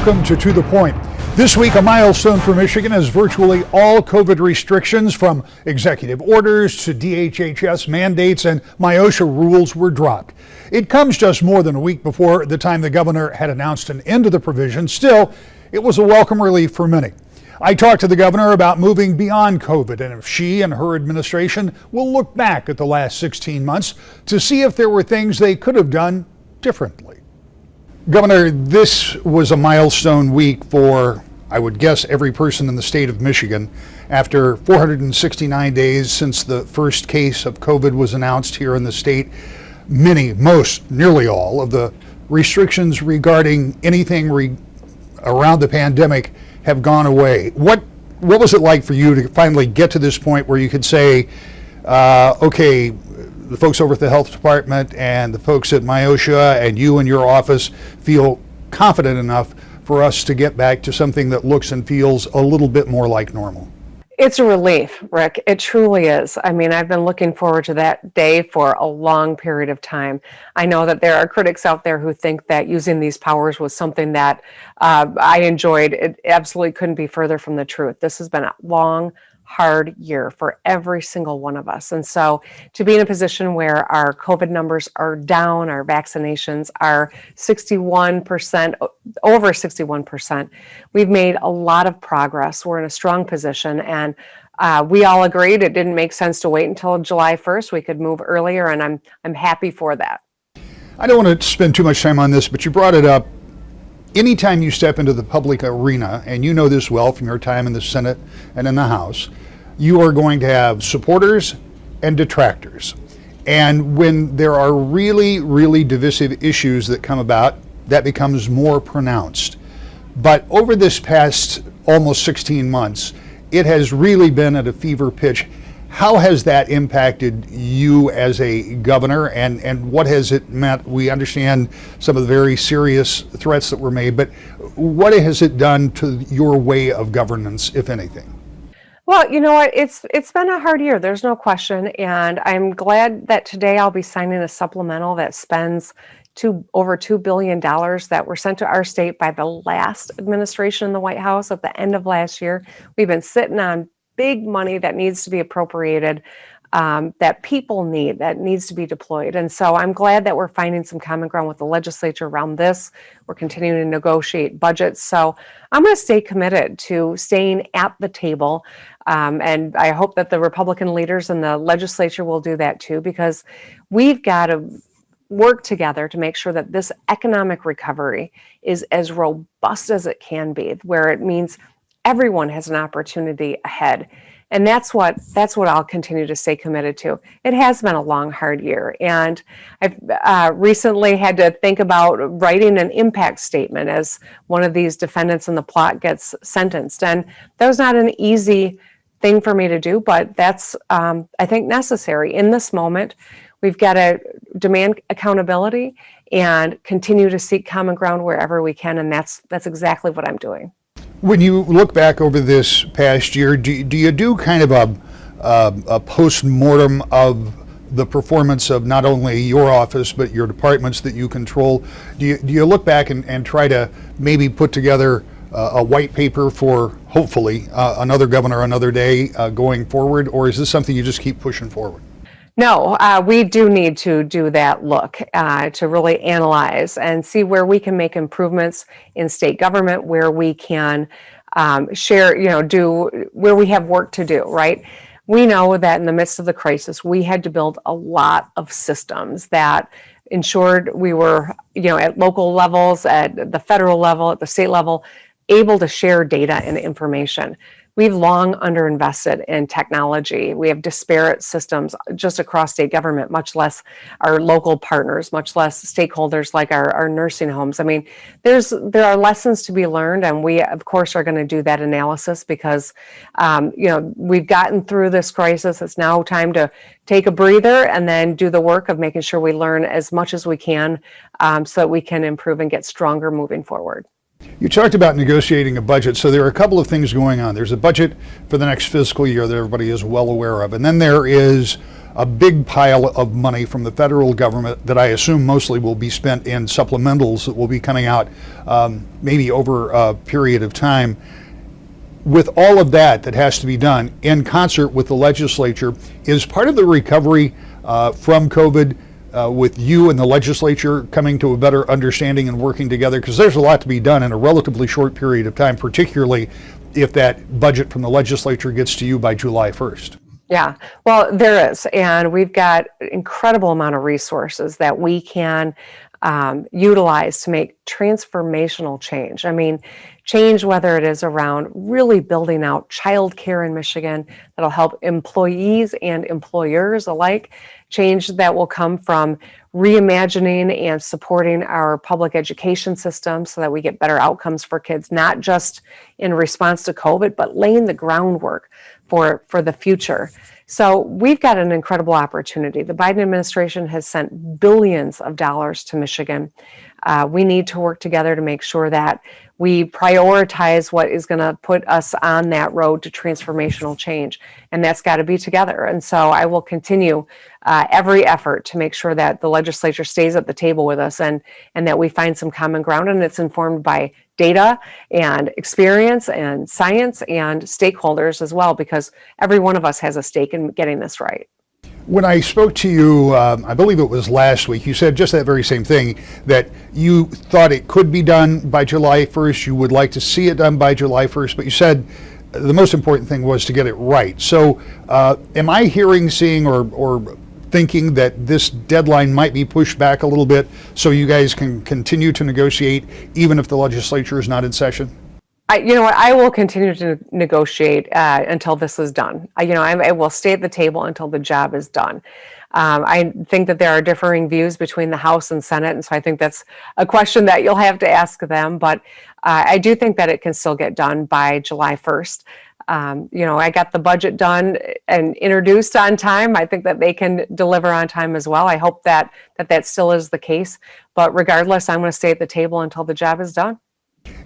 welcome to the Point. This week, a milestone for Michigan as virtually all COVID restrictions from executive orders to DHHS mandates and MIOSHA rules were dropped. It comes just more than a week before the time the governor had announced an end to the provision. Still, it was a welcome relief for many. I talked to the governor about moving beyond COVID and if she and her administration will look back at the last 16 months to see if there were things they could have done differently. Governor, this was a milestone week for, I would guess, every person in the state of Michigan. After 469 days since the first case of COVID was announced here in the state, nearly all of the restrictions regarding anything around the pandemic have gone away. What was it like for you to finally get to this point where you could say, okay, the folks over at the health department and the folks at MIOSHA and you and your office feel confident enough for us to get back to something that looks and feels a little bit more like normal? It's a relief, Rick. It truly is. I mean, I've been looking forward to that day for a long period of time. I know that there are critics out there who think that using these powers was something that I enjoyed. It absolutely couldn't be further from the truth. This has been a long, hard year for every single one of us. And so to be in a position where our COVID numbers are down, our vaccinations are 61%, over 61%, we've made a lot of progress. We're in a strong position, and we all agreed it didn't make sense to wait until July 1st. We could move earlier, and I'm happy for that. I don't want to spend too much time on this, but you brought it up. Anytime you step into the public arena, and you know this well from your time in the Senate and in the House, you are going to have supporters and detractors. And when there are really, really divisive issues that come about, that becomes more pronounced. But over this past almost 16 months, it has really been at a fever pitch. How has that impacted you as a governor, and what has it meant? We understand some of the very serious threats that were made, but what has it done to your way of governance, if anything? Well, you know what? It's been a hard year. There's no question, and I'm glad that today I'll be signing a supplemental that spends over $2 billion that were sent to our state by the last administration in the White House at the end of last year. We've been sitting on big money that needs to be appropriated, that people need, that needs to be deployed. And so I'm glad that we're finding some common ground with the legislature around this. We're continuing to negotiate budgets. So I'm going to stay committed to staying at the table. And I hope that the Republican leaders in the legislature will do that too, because we've got to work together to make sure that this economic recovery is as robust as it can be, where it means everyone has an opportunity ahead. And that's what I'll continue to stay committed to. It has been a long, hard year. And I've recently had to think about writing an impact statement as one of these defendants in the plot gets sentenced. And that was not an easy thing for me to do, but that's, I think, necessary. In this moment, we've got to demand accountability and continue to seek common ground wherever we can. And that's exactly what I'm doing. When you look back over this past year, do you do kind of a post-mortem of the performance of not only your office, but your departments that you control? Do you look back and try to maybe put together a white paper for, hopefully, another governor another day going forward? Or is this something you just keep pushing forward? No, we do need to do that look to really analyze and see where we can make improvements in state government, where we can share, where we have work to do, right? We know that in the midst of the crisis, we had to build a lot of systems that ensured we were, at local levels, at the federal level, at the state level, able to share data and information. We've long underinvested in technology. We have disparate systems just across state government, much less our local partners, much less stakeholders like our nursing homes. I mean, there are lessons to be learned, and we, of course, are going to do that analysis because, we've gotten through this crisis. It's now time to take a breather and then do the work of making sure we learn as much as we can so that we can improve and get stronger moving forward. You talked about negotiating a budget, so there are a couple of things going on. There's a budget for the next fiscal year that everybody is well aware of, and then there is a big pile of money from the federal government that I assume mostly will be spent in supplementals that will be coming out maybe over a period of time. With all of that has to be done in concert with the legislature, is part of the recovery from COVID with you and the legislature coming to a better understanding and working together? Because there's a lot to be done in a relatively short period of time, particularly if that budget from the legislature gets to you by July 1st. Yeah, well, there is, and we've got an incredible amount of resources that we can utilize to make transformational change. I mean, change whether it is around really building out childcare in Michigan that'll help employees and employers alike, change that will come from reimagining and supporting our public education system so that we get better outcomes for kids, not just in response to COVID, but laying the groundwork for the future. So we've got an incredible opportunity. The Biden administration has sent billions of dollars to Michigan. We need to work together to make sure that we prioritize what is going to put us on that road to transformational change. And that's got to be together. And so I will continue every effort to make sure that the legislature stays at the table with us and that we find some common ground, and it's informed by data and experience and science and stakeholders as well, because every one of us has a stake in getting this right. When I spoke to you, I believe it was last week, you said just that very same thing, that you thought it could be done by July 1st. You would like to see it done by July 1st, but you said the most important thing was to get it right. So am I hearing, seeing, or thinking that this deadline might be pushed back a little bit so you guys can continue to negotiate even if the legislature is not in session? I will continue to negotiate until this is done. I will stay at the table until the job is done. I think that there are differing views between the House and Senate, and so I think that's a question that you'll have to ask them. But I do think that it can still get done by July 1st. I got the budget done and introduced on time. I think that they can deliver on time as well. I hope that still is the case. But regardless, I'm going to stay at the table until the job is done.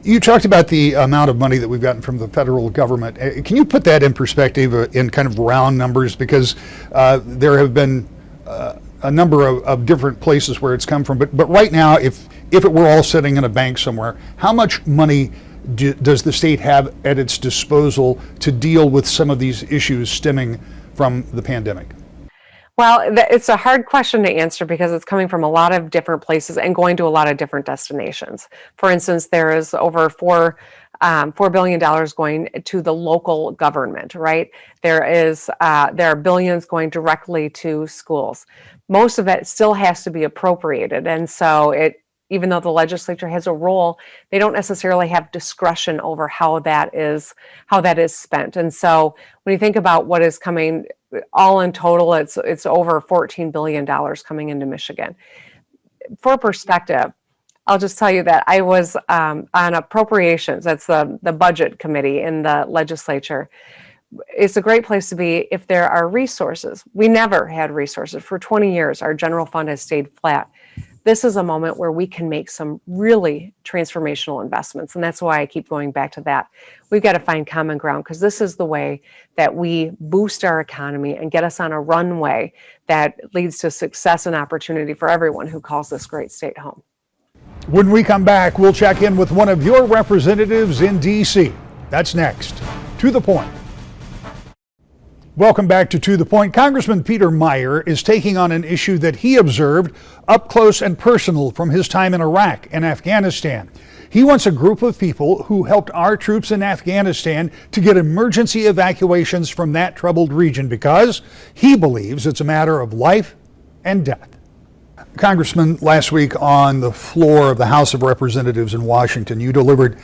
You talked about the amount of money that we've gotten from the federal government. Can you put that in perspective in kind of round numbers? Because there have been a number of different places where it's come from. But right now, if it were all sitting in a bank somewhere, how much money does the state have at its disposal to deal with some of these issues stemming from the pandemic? Well, it's a hard question to answer because it's coming from a lot of different places and going to a lot of different destinations. For instance, there is over $4 billion going to the local government, right? There are billions going directly to schools. Most of it still has to be appropriated, and so even though the legislature has a role, they don't necessarily have discretion over how that is spent. And so when you think about what is coming, all in total, it's over $14 billion coming into Michigan. For perspective, I'll just tell you that I was on appropriations. That's the budget committee in the legislature. It's a great place to be if there are resources. We never had resources. For 20 years, our general fund has stayed flat. This is a moment where we can make some really transformational investments. And that's why I keep going back to that. We've got to find common ground because this is the way that we boost our economy and get us on a runway that leads to success and opportunity for everyone who calls this great state home. When we come back, we'll check in with one of your representatives in D.C. That's next. To the Point. Welcome back to the Point. Congressman Peter Meijer is taking on an issue that he observed up close and personal from his time in Iraq and Afghanistan. He wants a group of people who helped our troops in Afghanistan to get emergency evacuations from that troubled region because he believes it's a matter of life and death. Congressman, last week on the floor of the House of Representatives in Washington, you delivered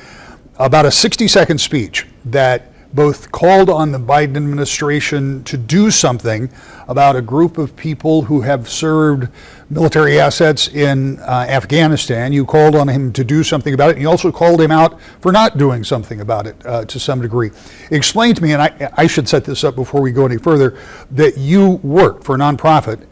about a 60-second speech that both called on the Biden administration to do something about a group of people who have served military assets in Afghanistan. You called on him to do something about it, and you also called him out for not doing something about it to some degree. Explain to me, and I should set this up before we go any further, that you worked for a nonprofit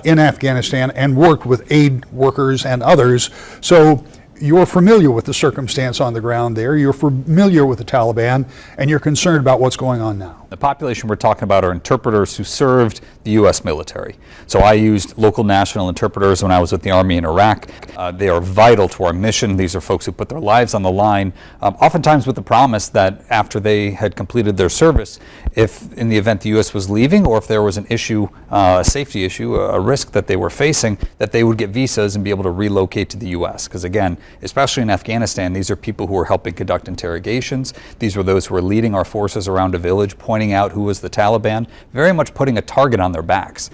in Afghanistan and worked with aid workers and others. So you're familiar with the circumstance on the ground there. You're familiar with the Taliban, and you're concerned about what's going on now. The population we're talking about are interpreters who served the U.S. military. So I used local national interpreters when I was with the Army in Iraq. They are vital to our mission. These are folks who put their lives on the line, oftentimes with the promise that after they had completed their service, if in the event the U.S. was leaving or if there was an issue, a safety issue, a risk that they were facing, that they would get visas and be able to relocate to the U.S. Because again, especially in Afghanistan, these are people who are helping conduct interrogations. These were those who were leading our forces around a village, pointing out who was the Taliban, very much putting a target on their backs.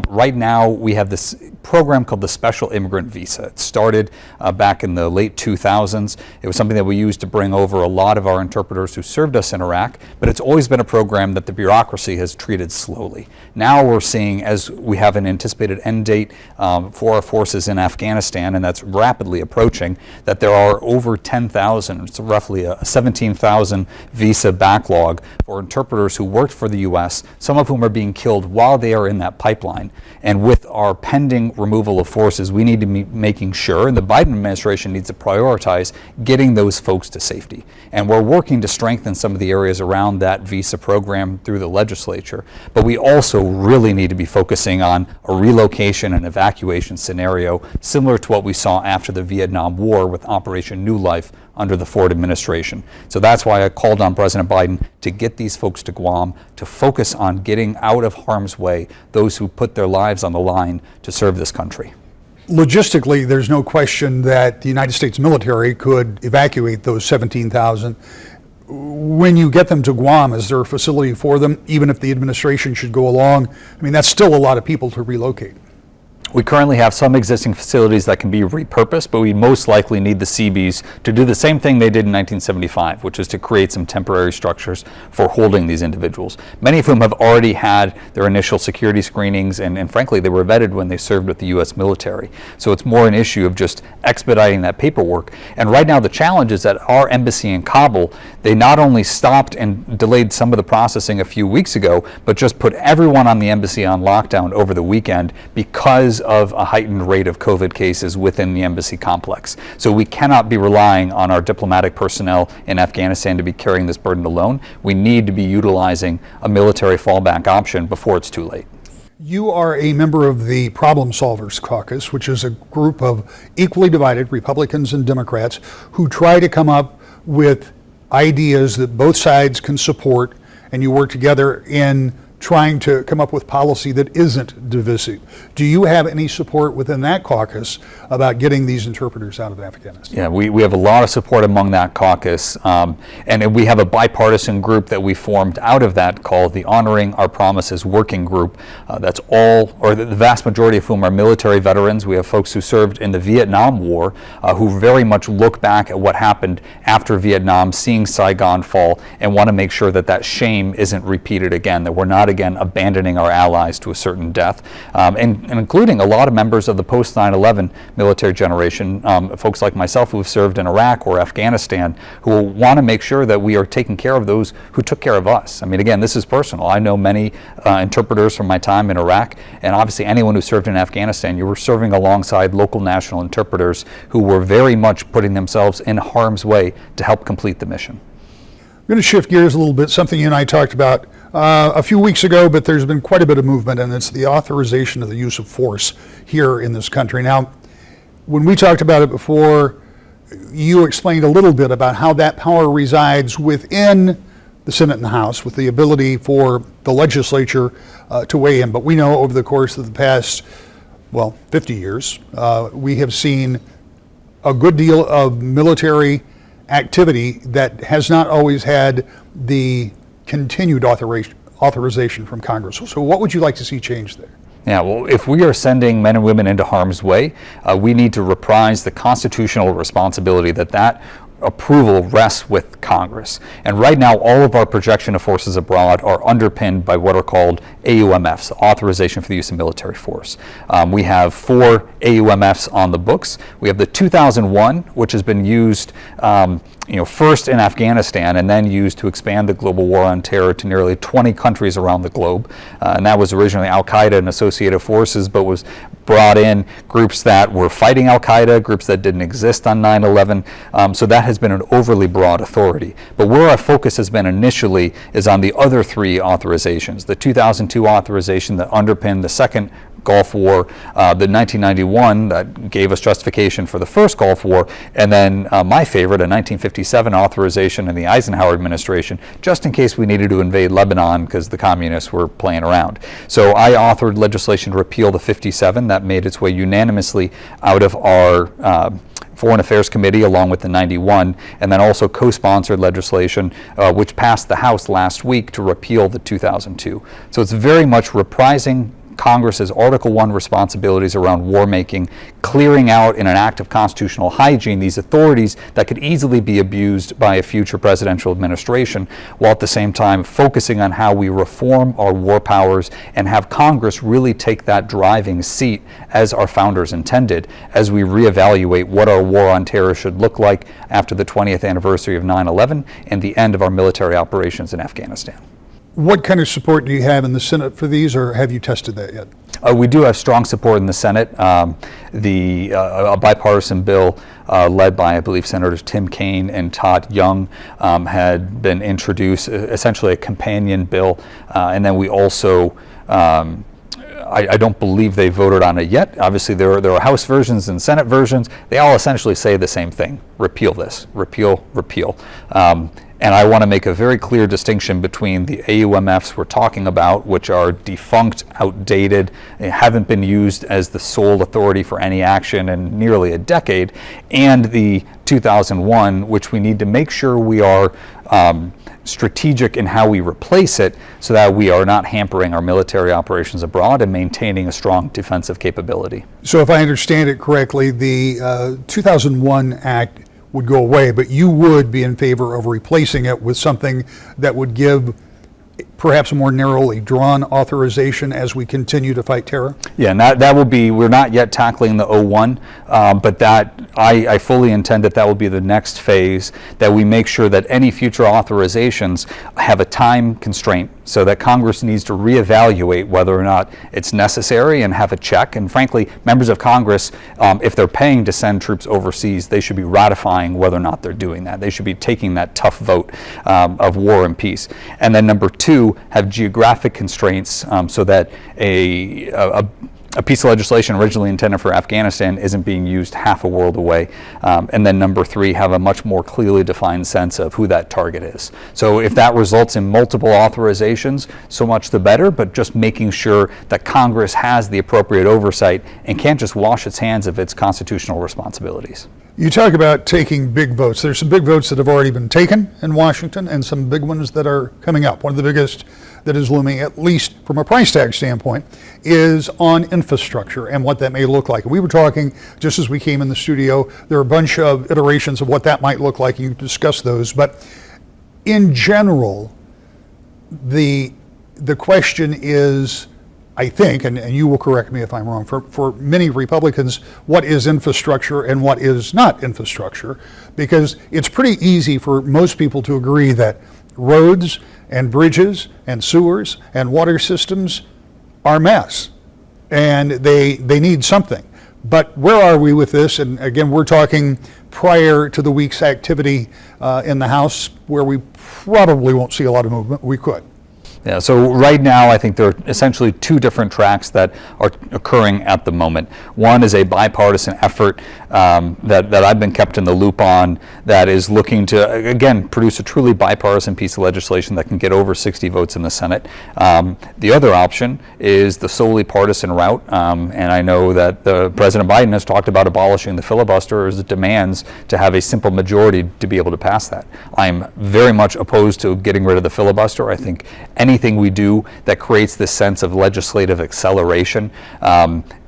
Right now, we have this program called the Special Immigrant Visa. It started back in the late 2000s. It was something that we used to bring over a lot of our interpreters who served us in Iraq, but it's always been a program that the bureaucracy has treated slowly. Now we're seeing, as we have an anticipated end date for our forces in Afghanistan, and that's rapidly approaching, that there are over 10,000, it's roughly a 17,000 visa backlog for interpreters who worked for the U.S., some of whom are being killed while they are in that pipeline. And with our pending removal of forces, we need to be making sure, and the Biden administration needs to prioritize getting those folks to safety. And we're working to strengthen some of the areas around that visa program through the legislature. But we also really need to be focusing on a relocation and evacuation scenario similar to what we saw after the Vietnam War with Operation New Life under the Ford administration. So that's why I called on President Biden to get these folks to Guam, to focus on getting out of harm's way those who put their lives on the line to serve this country. Logistically, there's no question that the United States military could evacuate those 17,000. When you get them to Guam, is there a facility for them, even if the administration should go along? I mean, that's still a lot of people to relocate. We currently have some existing facilities that can be repurposed, but we most likely need the Seabees to do the same thing they did in 1975, which is to create some temporary structures for holding these individuals, many of whom have already had their initial security screenings, and frankly, they were vetted when they served with the U.S. military. So it's more an issue of just expediting that paperwork. And right now, the challenge is that our embassy in Kabul, they not only stopped and delayed some of the processing a few weeks ago, but just put everyone on the embassy on lockdown over the weekend because of a heightened rate of COVID cases within the embassy complex. So we cannot be relying on our diplomatic personnel in Afghanistan to be carrying this burden alone. We need to be utilizing a military fallback option before it's too late. You are a member of the Problem Solvers Caucus, which is a group of equally divided Republicans and Democrats who try to come up with ideas that both sides can support, and you work together in trying to come up with policy that isn't divisive. Do you have any support within that caucus about getting these interpreters out of Afghanistan? Yeah, we have a lot of support among that caucus, and we have a bipartisan group that we formed out of that called the Honoring Our Promises Working Group. That's all, or the vast majority of whom are military veterans. We have folks who served in the Vietnam War who very much look back at what happened after Vietnam, seeing Saigon fall, and want to make sure that that shame isn't repeated again, that we're not again abandoning our allies to a certain death, and including a lot of members of the post 9/11 military generation, folks like myself who have served in Iraq or Afghanistan, who want to make sure that we are taking care of those who took care of us. I mean, again, this is personal. I know many interpreters from my time in Iraq, and obviously anyone who served in Afghanistan, you were serving alongside local national interpreters who were very much putting themselves in harm's way to help complete the mission. I'm going to shift gears a little bit, something you and I talked about a few weeks ago, but there's been quite a bit of movement, and it's the authorization of the use of force here in this country. Now, when we talked about it before, you explained a little bit about how that power resides within the Senate and the House, with the ability for the legislature to weigh in. But we know over the course of the past, 50 years, we have seen a good deal of military activity that has not always had the continued authorization from Congress. So what would you like to see change there? Yeah, well, if we are sending men and women into harm's way, we need to reprise the constitutional responsibility that approval rests with Congress. And right now, all of our projection of forces abroad are underpinned by what are called AUMFs, Authorization for the Use of Military Force. We have 4 AUMFs on the books. We have the 2001, which has been used first in Afghanistan and then used to expand the global war on terror to nearly 20 countries around the globe. And that was originally Al-Qaeda and associated forces, but was brought in groups that were fighting Al-Qaeda, groups that didn't exist on 9/11. So that has been an overly broad authority. But where our focus has been initially is on the other three authorizations. The 2002 authorization that underpinned the second Gulf War, the 1991 that gave us justification for the first Gulf War, and then my favorite, a 1957 authorization in the Eisenhower administration, just in case we needed to invade Lebanon because the communists were playing around. So I authored legislation to repeal the 57 that made its way unanimously out of our Foreign Affairs Committee along with the 91, and then also co-sponsored legislation which passed the House last week to repeal the 2002. So it's very much reprising Congress's Article 1 responsibilities around war making, clearing out in an act of constitutional hygiene these authorities that could easily be abused by a future presidential administration, while at the same time focusing on how we reform our war powers and have Congress really take that driving seat as our founders intended as we reevaluate what our war on terror should look like after the 20th anniversary of 9/11 and the end of our military operations in Afghanistan. What kind of support do you have in the Senate for these, or have you tested that yet? We do have strong support in the Senate. A bipartisan bill led by, I believe, Senators Tim Kaine and Todd Young had been introduced, essentially a companion bill. And then we also, I don't believe they voted on it yet. Obviously, there are House versions and Senate versions. They all essentially say the same thing: repeal this, repeal, repeal. And I want to make a very clear distinction between the AUMFs we're talking about, which are defunct, outdated, haven't been used as the sole authority for any action in nearly a decade, and the 2001, which we need to make sure we are strategic in how we replace it so that we are not hampering our military operations abroad and maintaining a strong defensive capability. So if I understand it correctly, the 2001 Act would go away, but you would be in favor of replacing it with something that would give perhaps a more narrowly drawn authorization as we continue to fight terror? Yeah, and that will be, we're not yet tackling the 01, but that I fully intend that will be the next phase, that we make sure that any future authorizations have a time constraint so that Congress needs to reevaluate whether or not it's necessary and have a check. And frankly, members of Congress, if they're paying to send troops overseas, they should be ratifying whether or not they're doing that. They should be taking that tough vote of war and peace. And then number two, have geographic constraints so that a piece of legislation originally intended for Afghanistan isn't being used half a world away. And then number three, have a much more clearly defined sense of who that target is. So if that results in multiple authorizations, so much the better, but just making sure that Congress has the appropriate oversight and can't just wash its hands of its constitutional responsibilities. You talk about taking big votes. There's some big votes that have already been taken in Washington and some big ones that are coming up. One of the biggest that is looming, at least from a price tag standpoint, is on infrastructure and what that may look like. We were talking just as we came in the studio. There are a bunch of iterations of what that might look like. You discussed those, but in general, the question is, I think, and you will correct me if I'm wrong, for many Republicans, what is infrastructure and what is not infrastructure? Because it's pretty easy for most people to agree that roads and bridges and sewers and water systems are a mess and they need something. But where are we with this? And again, we're talking prior to the week's activity in the House, where we probably won't see a lot of movement. We could. Yeah, so right now I think there are essentially two different tracks that are occurring at the moment. One is a bipartisan effort that I've been kept in the loop on that is looking to, again, produce a truly bipartisan piece of legislation that can get over 60 votes in the Senate. The other option is the solely partisan route, and I know that President Biden has talked about abolishing the filibuster as it demands to have a simple majority to be able to pass that. I'm very much opposed to getting rid of the filibuster. I think anything anything we do that creates this sense of legislative acceleration.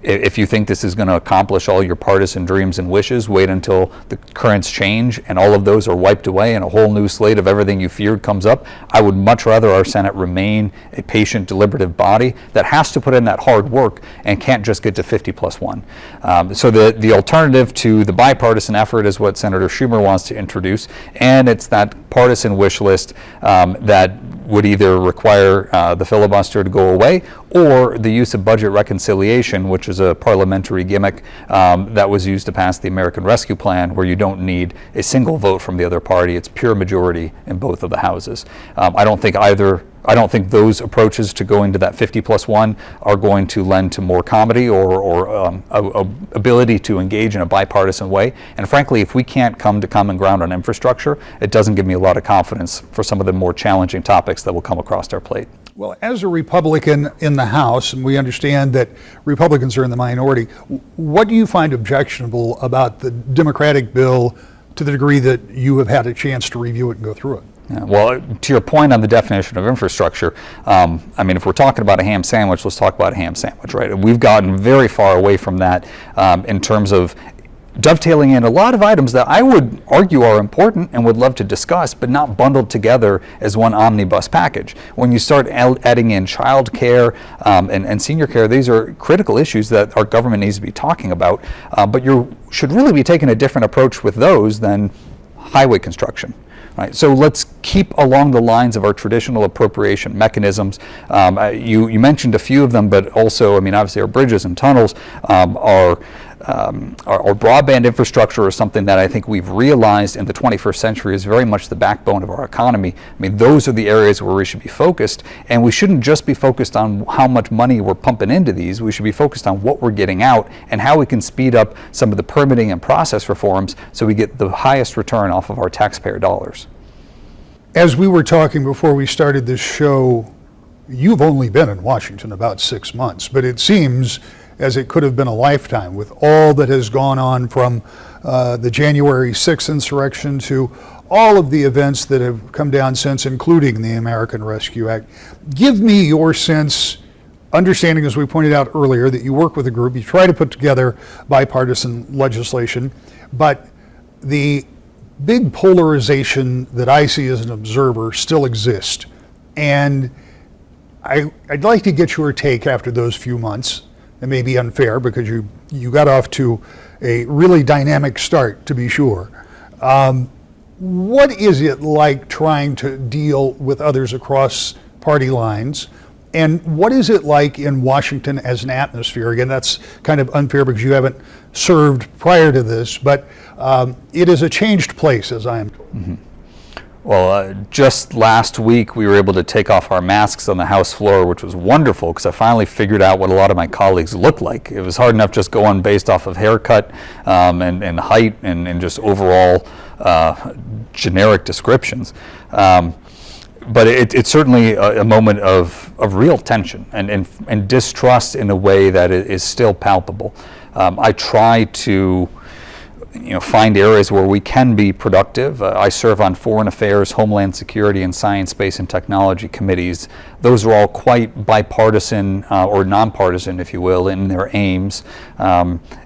If you think this is going to accomplish all your partisan dreams and wishes, wait until the currents change and all of those are wiped away and a whole new slate of everything you feared comes up. I would much rather our Senate remain a patient, deliberative body that has to put in that hard work and can't just get to 50+1. So the alternative to the bipartisan effort is what Senator Schumer wants to introduce, and it's that partisan wish list that would either require the filibuster to go away or the use of budget reconciliation, which is a parliamentary gimmick that was used to pass the American Rescue Plan, where you don't need a single vote from the other party. It's pure majority in both of the houses. I don't think those approaches to going to that 50+1 are going to lend to more comedy or ability to engage in a bipartisan way. And frankly, if we can't come to common ground on infrastructure, it doesn't give me a lot of confidence for some of the more challenging topics that will come across our plate. Well, as a Republican in the House, and we understand that Republicans are in the minority, what do you find objectionable about the Democratic bill to the degree that you have had a chance to review it and go through it? Yeah, well, to your point on the definition of infrastructure, I mean, if we're talking about a ham sandwich, let's talk about a ham sandwich, right? We've gotten very far away from that in terms of dovetailing in a lot of items that I would argue are important and would love to discuss, but not bundled together as one omnibus package. When you start adding in child care and senior care, these are critical issues that our government needs to be talking about, but you should really be taking a different approach with those than highway construction. Right. So let's keep along the lines of our traditional appropriation mechanisms. You mentioned a few of them, but also, I mean, obviously our bridges and tunnels, our broadband infrastructure is something that I think we've realized in the 21st century is very much the backbone of our economy. I mean, those are the areas where we should be focused, and we shouldn't just be focused on how much money we're pumping into these. We should be focused on what we're getting out and how we can speed up some of the permitting and process reforms so we get the highest return off of our taxpayer dollars. As we were talking before we started this show, you've only been in Washington about 6 months, but it seems as it could have been a lifetime with all that has gone on from the January 6th insurrection to all of the events that have come down since, including the American Rescue Act. Give me your sense, understanding, as we pointed out earlier, that you work with a group, you try to put together bipartisan legislation, but the big polarization that I see as an observer still exists. And I'd like to get your take after those few months. It may be unfair because you got off to a really dynamic start, to be sure. What is it like trying to deal with others across party lines? And what is it like in Washington as an atmosphere? Again, that's kind of unfair because you haven't served prior to this, but it is a changed place, as I am told. Mm-hmm. Well, just last week we were able to take off our masks on the House floor, which was wonderful because I finally figured out what a lot of my colleagues look like. It was hard enough just going based off of haircut and height and just overall generic descriptions. But it's certainly a moment of real tension and distrust in a way that is still palpable. I try to find areas where we can be productive. I serve on Foreign Affairs, Homeland Security, and Science, Space, and Technology committees. Those are all quite bipartisan or nonpartisan, if you will, in their aims,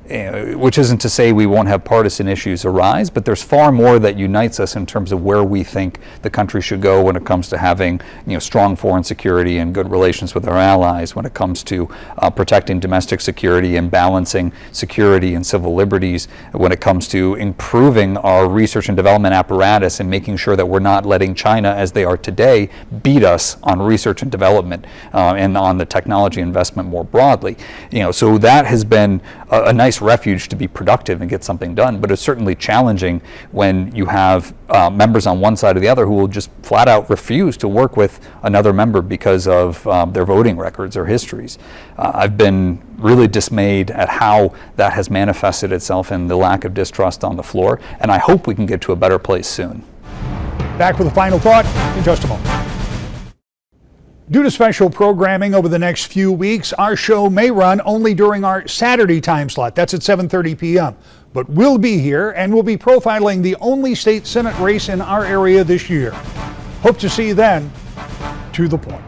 which isn't to say we won't have partisan issues arise, but there's far more that unites us in terms of where we think the country should go when it comes to having strong foreign security and good relations with our allies, when it comes to protecting domestic security and balancing security and civil liberties, when it comes to improving our research and development apparatus and making sure that we're not letting China, as they are today, beat us on research and development and on the technology investment more broadly. So that has been a nice refuge to be productive and get something done, but it's certainly challenging when you have members on one side or the other who will just flat out refuse to work with another member because of their voting records or histories. I've been really dismayed at how that has manifested itself in the lack of distrust on the floor, and I hope we can get to a better place soon. Back with a final thought in just a moment. Due to special programming over the next few weeks, our show may run only during our Saturday time slot. That's at 7:30 p.m. But we'll be here and we'll be profiling the only state Senate race in our area this year. Hope to see you then. To the point.